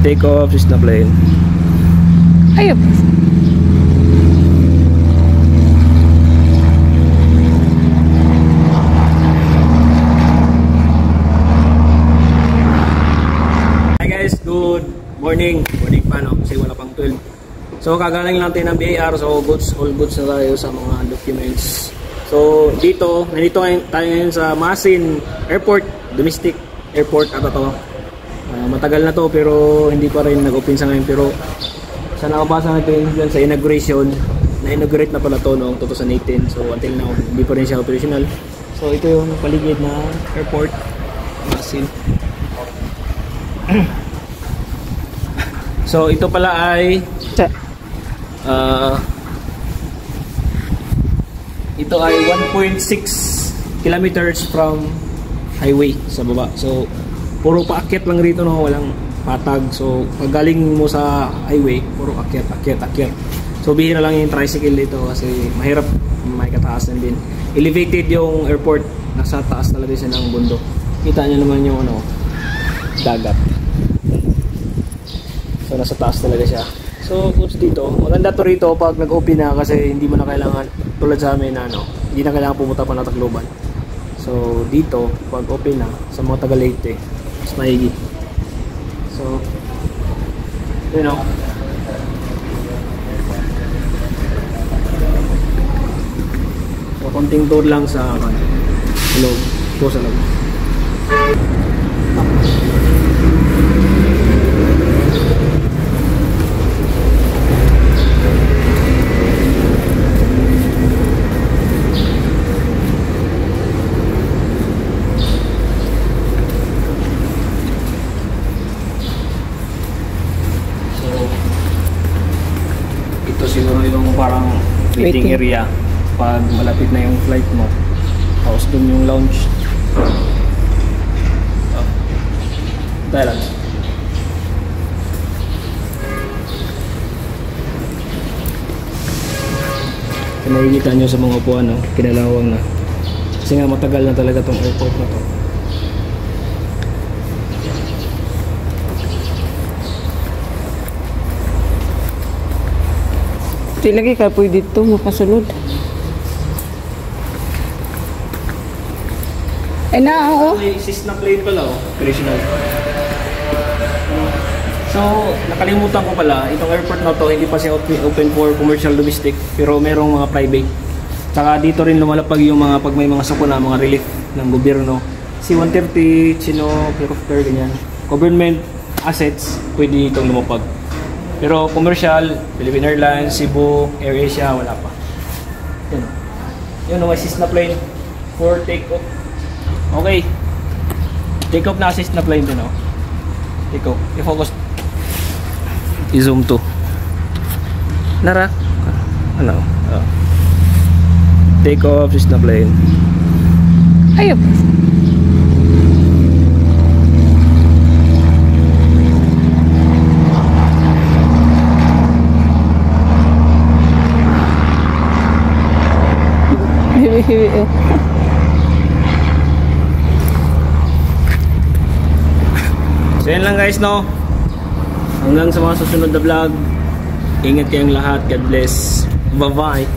Take off is na plane. Ayop. Hi guys, good morning. Morning pa no, kasi wala pang 12. So kagaling lang tayo ng BAR, so all goods na tayo sa mga documents. So dito, nandito tayo ngayon sa Masin Airport, domestic airport ata to. Matagal na to pero hindi pa rin nag-open sa ngayon, pero sa nakabasa natin dyan sa inauguration, na-inaugurate na pala to noong 2018. So until now, hindi pa rin siya operational. So ito yung paligid na airport, Masin. So ito pala ay ito ay 1.6 kilometers from highway sa baba. So puro paakyat lang rito no, walang patag. So pag galing mo sa highway, puro akyat. So bihira lang yung tricycle dito kasi mahirap, may kataasan din. Elevated yung airport, nasa taas talaga siya ng bundok. Kita nyo naman yung ano, dagat. So nasa taas talaga siya. So goods dito, maganda to rito pag nag-open na kasi hindi mo na kailangan, tulad sa amin na ano, hindi na kailangan pumunta pa na Tacloban. So dito pag open na sa mga taga Leyte, mas maigi. So you know, so konting tour lang sa loob, po sa loob. Siguro yung parang waiting area pag malapit na yung flight mo, tapos dun yung lounge. Tayo lang. So, nakikita nyo sa mga upuan no? Kinalawang na kasi nga matagal na talaga tong airport na to. Di lagi ka pwede dito makasunod. Ay na, oo. May Cessna plane pala, operational. So, nakalimutan ko pala, itong airport na to, hindi pa siya open for commercial domestic, pero merong mga private. Saka dito rin lumalapag yung mga, pag may mga sakuna, mga relief ng gobyerno. C-130, Chinook, helicopter, ganyan. Government assets, pwede itong lumapag. Pero commercial, Philippine Airlines, Cebu, AirAsia, wala pa. Yun. Yun, may Cessna plane for take-off. Okay. Take-off na Cessna plane din, no? Take-off. I-focus. I-zoom to. Nara. Ano? Take-off Cessna plane. Ayop. So yan lang guys no, hanggang sa mga susunod na vlog. Ingat kayong lahat, God bless, bye bye.